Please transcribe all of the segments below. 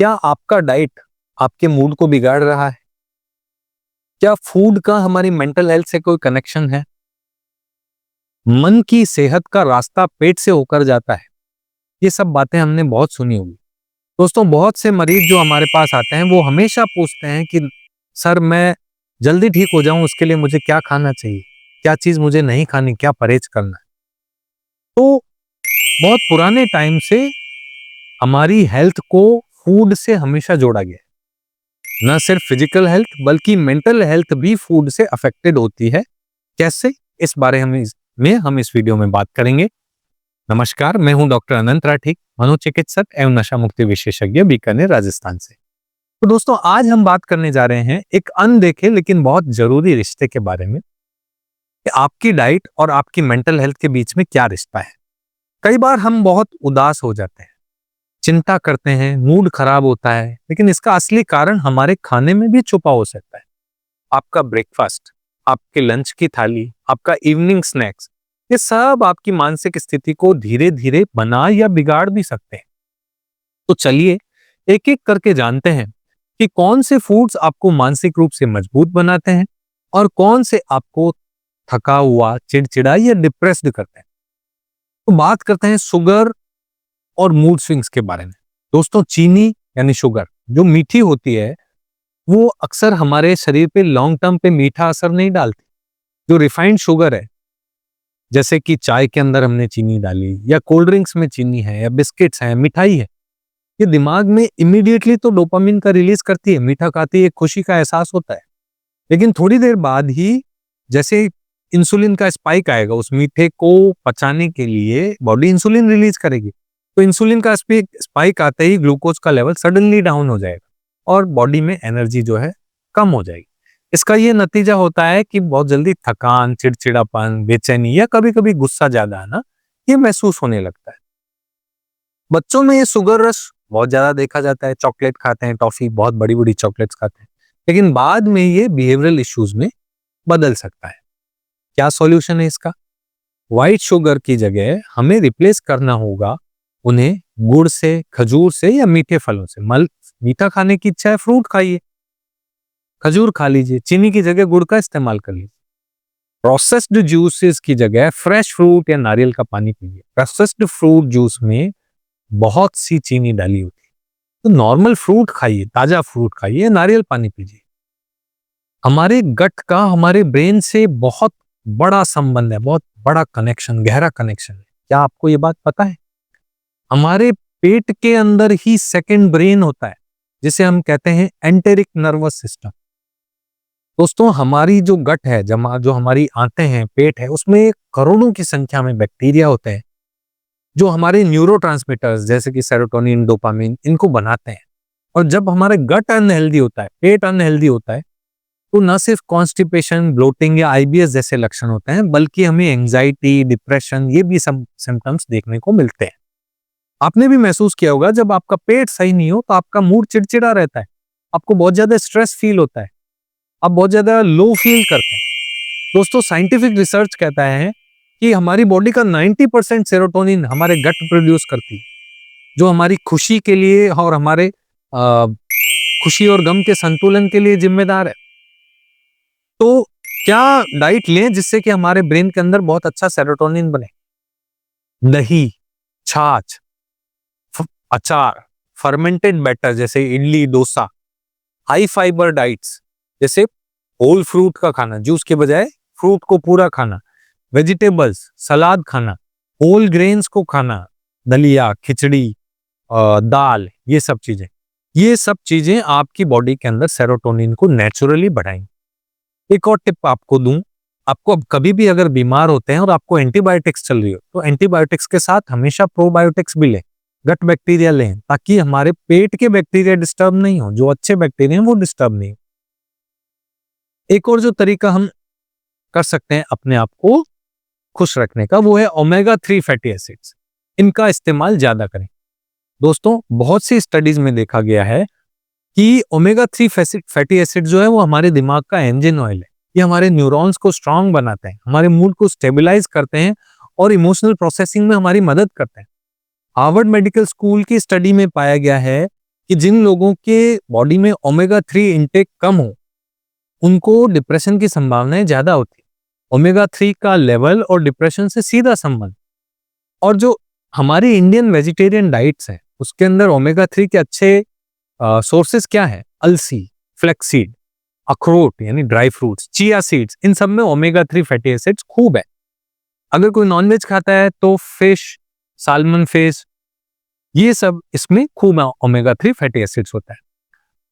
क्या आपका डाइट आपके मूड को बिगाड़ रहा है? क्या फूड का हमारी मेंटल हेल्थ से कोई कनेक्शन है? मन की सेहत का रास्ता पेट से होकर जाता है। ये सब बातें हमने बहुत सुनी होगी। दोस्तों, बहुत से मरीज जो हमारे पास आते हैं वो हमेशा पूछते हैं कि सर, मैं जल्दी ठीक हो जाऊं उसके लिए मुझे क्या खाना चाहिए, क्या चीज मुझे नहीं खानी, क्या परहेज करना है। तो बहुत पुराने टाइम से हमारी हेल्थ को फूड से हमेशा जोड़ा गया है। न सिर्फ फिजिकल हेल्थ बल्कि मेंटल हेल्थ भी फूड से अफेक्टेड होती है। कैसे? इस बारे हम इस वीडियो में बात करेंगे। नमस्कार, मैं हूं डॉक्टर अनंत राठी, मनोचिकित्सक एवं नशा मुक्ति विशेषज्ञ, बीकानेर, राजस्थान से। तो दोस्तों, आज हम बात करने जा रहे हैं एक अनदेखे लेकिन बहुत जरूरी रिश्ते के बारे में कि आपकी डाइट और आपकी मेंटल हेल्थ के बीच में क्या रिश्ता है। कई बार हम बहुत उदास हो जाते हैं, चिंता करते हैं, मूड खराब होता है, लेकिन इसका असली कारण हमारे खाने में भी छुपा हो सकता है। आपका ब्रेकफास्ट, आपके लंच की थाली, आपका इवनिंग स्नैक्स, ये सब आपकी मानसिक स्थिति को धीरे धीरे बना या बिगाड़ भी सकते हैं। तो चलिए एक एक करके जानते हैं कि कौन से फूड्स आपको मानसिक रूप से मजबूत बनाते हैं और कौन से आपको थका हुआ, चिड़चिड़ा या डिप्रेस्ड करते हैं। तो बात करते हैं शुगर और मूड स्विंग्स के बारे में। दोस्तों, चीनी यानी शुगर जो मीठी होती है वो अक्सर हमारे शरीर पे लॉन्ग टर्म पे मीठा असर नहीं डालती। जो रिफाइंड शुगर है, जैसे कि चाय के अंदर हमने चीनी डाली या कोल्ड ड्रिंक्स में चीनी है या बिस्किट्स हैं, मिठाई है, ये दिमाग में इमीडिएटली तो डोपामिन का रिलीज करती है, मीठा खाती है, खुशी का एहसास होता है। लेकिन थोड़ी देर बाद ही जैसे इंसुलिन का स्पाइक आएगा, उस मीठे को पचाने के लिए बॉडी इंसुलिन रिलीज करेगी। तो इंसुलिन का स्पाइक आते ही ग्लूकोज का लेवल सडनली डाउन हो जाएगा और बॉडी में एनर्जी जो है कम हो जाएगी। इसका ये नतीजा होता है कि बहुत जल्दी थकान, चिड़चिड़ापन, बेचैनी या कभी कभी गुस्सा ज्यादा आना ये महसूस होने लगता है। बच्चों में ये शुगर रश बहुत ज्यादा देखा जाता है, चॉकलेट खाते हैं, टॉफी, बहुत बड़ी बड़ी चॉकलेट्स खाते हैं, लेकिन बाद में ये बिहेवियरल इश्यूज में बदल सकता है। क्या सॉल्यूशन है इसका? व्हाइट शुगर की जगह हमें रिप्लेस करना होगा उन्हें गुड़ से, खजूर से या मीठे फलों से। मीठा खाने की इच्छा है, फ्रूट खाइए, खजूर खा लीजिए, चीनी की जगह गुड़ का इस्तेमाल कर लीजिए। प्रोसेस्ड जूसेस की जगह फ्रेश फ्रूट या नारियल का पानी पीजिए। प्रोसेस्ड फ्रूट जूस में बहुत सी चीनी डाली होती है, तो नॉर्मल फ्रूट खाइए, ताजा फ्रूट खाइए, नारियल पानी पीजिए। हमारे गट का हमारे ब्रेन से बहुत बड़ा संबंध है, बहुत बड़ा कनेक्शन, गहरा कनेक्शन है। क्या आपको ये बात पता है? हमारे पेट के अंदर ही सेकंड ब्रेन होता है, जिसे हम कहते हैं एंटेरिक नर्वस सिस्टम। दोस्तों, हमारी जो गट है, जो हमारी आंतें हैं, पेट है, उसमें करोड़ों की संख्या में बैक्टीरिया होते हैं जो हमारे न्यूरोट्रांसमीटर्स जैसे कि सेरोटोनिन, डोपामिन, इनको बनाते हैं। और जब हमारे गट अनहेल्दी होता है, पेट अनहेल्दी होता है, तो न सिर्फ कॉन्स्टिपेशन, ब्लोटिंग या आईबीएस जैसे लक्षण होते हैं, बल्कि हमें एंजाइटी, डिप्रेशन, ये भी सिम्टम्स देखने को मिलते हैं। आपने भी महसूस किया होगा, जब आपका पेट सही नहीं हो तो आपका मूड चिड़चिड़ा रहता है, आपको बहुत ज्यादा स्ट्रेस फील होता है, आप बहुत ज्यादा लो फील करते हैं। दोस्तों, साइंटिफिक रिसर्च कहता है कि हमारी बॉडी का 90% सेरोटोनिन हमारे गट प्रोड्यूस करती है, जो हमारी खुशी के लिए और हमारे खुशी और गम के संतुलन के लिए जिम्मेदार है। तो क्या डाइट लें जिससे कि हमारे ब्रेन के अंदर बहुत अच्छा सेरोटोनिन बने? दही, छाछ, अचार, फर्मेंटेड बैटर जैसे idli, dosa, high fibre diets जैसे होल फ्रूट का खाना, जूस के बजाय फ्रूट को पूरा खाना, वेजिटेबल्स, सलाद खाना, होल ग्रेन्स को खाना, दलिया, खिचड़ी, दाल, ये सब चीजें आपकी बॉडी के अंदर सेरोटोनिन को नेचुरली बढ़ाएंगी। एक और टिप आपको दूं, आपको अब कभी भी अगर बीमार होते हैं और आपको एंटीबायोटिक्स चल रही हो, तो एंटीबायोटिक्स के साथ हमेशा प्रोबायोटिक्स भी लें, गट बैक्टीरिया लें, ताकि हमारे पेट के बैक्टीरिया डिस्टर्ब नहीं हो, जो अच्छे बैक्टीरिया हैं वो डिस्टर्ब नहीं हो। एक और जो तरीका हम कर सकते हैं अपने आप को खुश रखने का, वो है ओमेगा 3 फैटी एसिड्स। इनका इस्तेमाल ज्यादा करें। दोस्तों, बहुत सी स्टडीज में देखा गया है कि ओमेगा 3 फैटी एसिड जो है वो हमारे दिमाग का इंजन ऑयल है। ये हमारे न्यूरॉन्स को स्ट्रांग बनाते हैं, हमारे मूड को स्टेबलाइज करते हैं और इमोशनल प्रोसेसिंग में हमारी मदद करते हैं। हार्वर्ड मेडिकल स्कूल की स्टडी में पाया गया है कि जिन लोगों के बॉडी में ओमेगा 3 इंटेक कम हो उनको डिप्रेशन की संभावनाएं ज्यादा होती है। ओमेगा 3 का लेवल और डिप्रेशन से सीधा संबंध। और जो हमारी इंडियन वेजिटेरियन डाइट्स है उसके अंदर ओमेगा 3 के अच्छे सोर्सेस क्या है? अलसी, फ्लेक्सीड, अखरोट यानी ड्राई फ्रूट्स, चिया सीड्स, इन सब में ओमेगा 3 फैटी एसिड्स खूब है। अगर कोई नॉनवेज खाता है तो फिश, साल्मन फिश, ये सब इसमें खूब ओमेगा 3 फैटी एसिड्स होता है।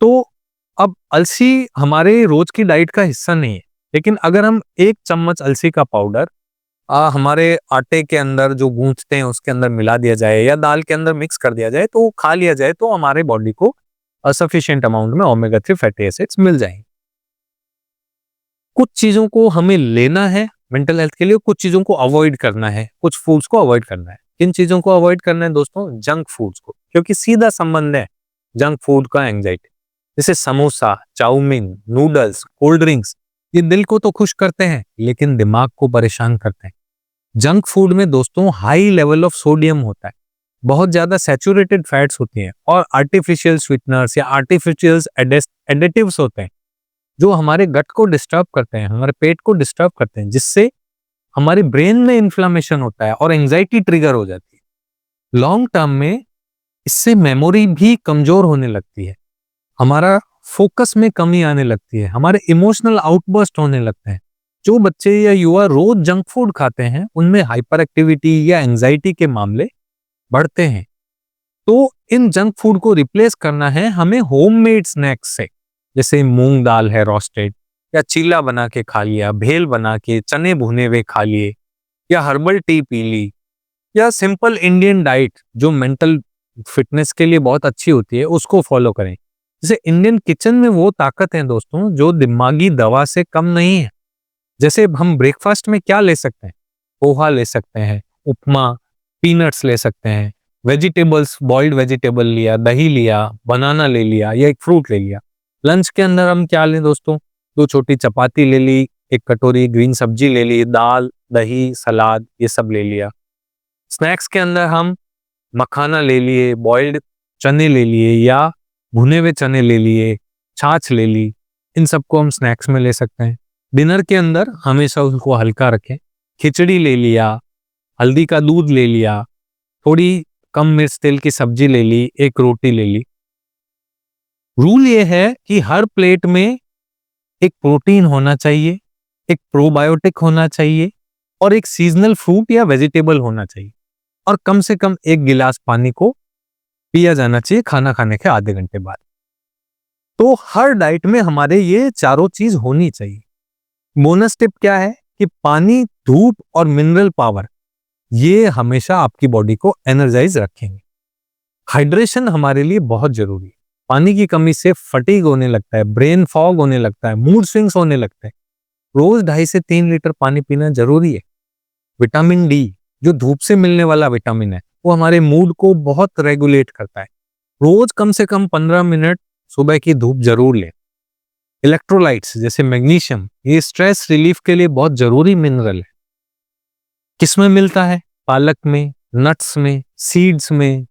तो अब अलसी हमारे रोज की डाइट का हिस्सा नहीं है, लेकिन अगर हम 1 चम्मच अलसी का पाउडर हमारे आटे के अंदर जो गूंथते हैं उसके अंदर मिला दिया जाए या दाल के अंदर मिक्स कर दिया जाए तो खा लिया जाए तो हमारे बॉडी को सफिशिएंट अमाउंट में ओमेगा 3 फैटी एसिड्स मिल जाएंगे। कुछ चीजों को हमें लेना है मेंटल हेल्थ के लिए, कुछ चीजों को अवॉइड करना है, कुछ फूड्स को अवॉइड करना है। किन चीजों को अवॉइड करना है दोस्तों? जंक फूड्स को, क्योंकि सीधा संबंध है जंक फूड का एंजाइटी। जैसे samosa, chow mein, noodles, cold drinks, ये दिल को तो खुश करते हैं लेकिन दिमाग को परेशान करते हैं। जंक फूड में दोस्तों हाई लेवल ऑफ सोडियम होता है, बहुत ज्यादा सैचुरेटेड फैट्स होती हैं और आर्टिफिशियल स्वीटनर्स या आर्टिफिशियल एडिटिव्स होते हैं जो हमारे गट को डिस्टर्ब करते हैं, हमारे पेट को डिस्टर्ब करते हैं, जिससे हमारे ब्रेन में इन्फ्लामेशन होता है और एंजाइटी ट्रिगर हो जाती है। लॉन्ग टर्म में इससे मेमोरी भी कमजोर होने लगती है, हमारा फोकस में कमी आने लगती है, हमारे इमोशनल आउटबर्स्ट होने लगते हैं। जो बच्चे या युवा रोज जंक फूड खाते हैं उनमें हाइपर एक्टिविटी या एंजाइटी के मामले बढ़ते हैं। तो इन जंक फूड को रिप्लेस करना है हमें होममेड स्नैक्स से, जैसे मूंग दाल है रोस्टेड, या चीला बना के खा लिया, भेल बना के, चने भुने हुए खा लिए, या हर्बल टी पी ली, या सिंपल इंडियन डाइट जो मेंटल फिटनेस के लिए बहुत अच्छी होती है उसको फॉलो करें। जैसे इंडियन किचन में वो ताकत है दोस्तों जो दिमागी दवा से कम नहीं है। जैसे हम ब्रेकफास्ट में क्या ले सकते हैं? पोहा ले सकते हैं, उपमा, पीनट्स ले सकते हैं, वेजिटेबल्स, बॉइल्ड वेजिटेबल लिया, दही लिया, बनाना ले लिया या एक फ्रूट ले लिया। लंच के अंदर हम क्या लें दोस्तों? 2 छोटी चपाती ले ली, 1 कटोरी ग्रीन सब्जी ले ली, दाल, दही, सलाद, ये सब ले लिया। स्नैक्स के अंदर हम मखाना ले लिए, बॉइल्ड चने ले लिए या भुने हुए चने ले लिए, छाछ ले ली, इन सबको हम स्नैक्स में ले सकते हैं। डिनर के अंदर हमेशा उसको हल्का रखें, खिचड़ी ले लिया, हल्दी का दूध ले लिया, थोड़ी कम मिर्च तेल की सब्जी ले ली, 1 रोटी ले ली। रूल ये है कि हर प्लेट में एक प्रोटीन होना चाहिए, एक प्रोबायोटिक होना चाहिए और एक सीजनल फ्रूट या वेजिटेबल होना चाहिए, और कम से कम 1 गिलास पानी को पिया जाना चाहिए खाना खाने के आधे घंटे बाद। तो हर डाइट में हमारे ये चारों चीज होनी चाहिए। बोनस टिप क्या है कि पानी, धूप और मिनरल पावर ये हमेशा आपकी बॉडी को एनर्जाइज रखेंगे। हाइड्रेशन हमारे लिए बहुत जरूरी है। पानी की कमी से फटीग होने लगता है, ब्रेन फॉग होने लगता है, मूड स्विंग्स होने लगते हैं। रोज 2.5 से 3 लीटर पानी पीना जरूरी है। विटामिन डी जो धूप से मिलने वाला विटामिन है वो हमारे मूड को बहुत रेगुलेट करता है। रोज कम से कम 15 मिनट सुबह की धूप जरूर लें। इलेक्ट्रोलाइट्स जैसे मैग्नीशियम, ये स्ट्रेस रिलीफ के लिए बहुत जरूरी मिनरल है। किसमें मिलता है? पालक में, नट्स में, सीड्स में,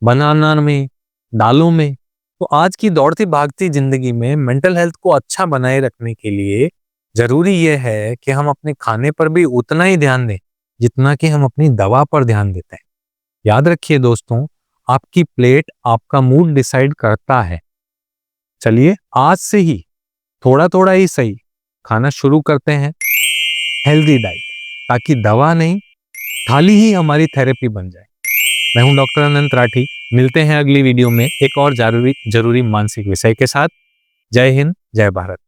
बनाना में, दालों में। तो आज की दौड़ती भागती जिंदगी में मेंटल हेल्थ को अच्छा बनाए रखने के लिए जरूरी यह है कि हम अपने खाने पर भी उतना ही ध्यान दें जितना कि हम अपनी दवा पर ध्यान देते हैं। याद रखिए दोस्तों, आपकी प्लेट आपका मूड डिसाइड करता है। चलिए आज से ही थोड़ा थोड़ा ही सही खाना शुरू करते हैं हेल्दी डाइट, ताकि दवा नहीं थाली ही हमारी थेरेपी बन जाए। मैं हूं डॉक्टर अनंत राठी। मिलते हैं अगली वीडियो में एक और जरूरी मानसिक विषय के साथ। जय हिंद, जय भारत।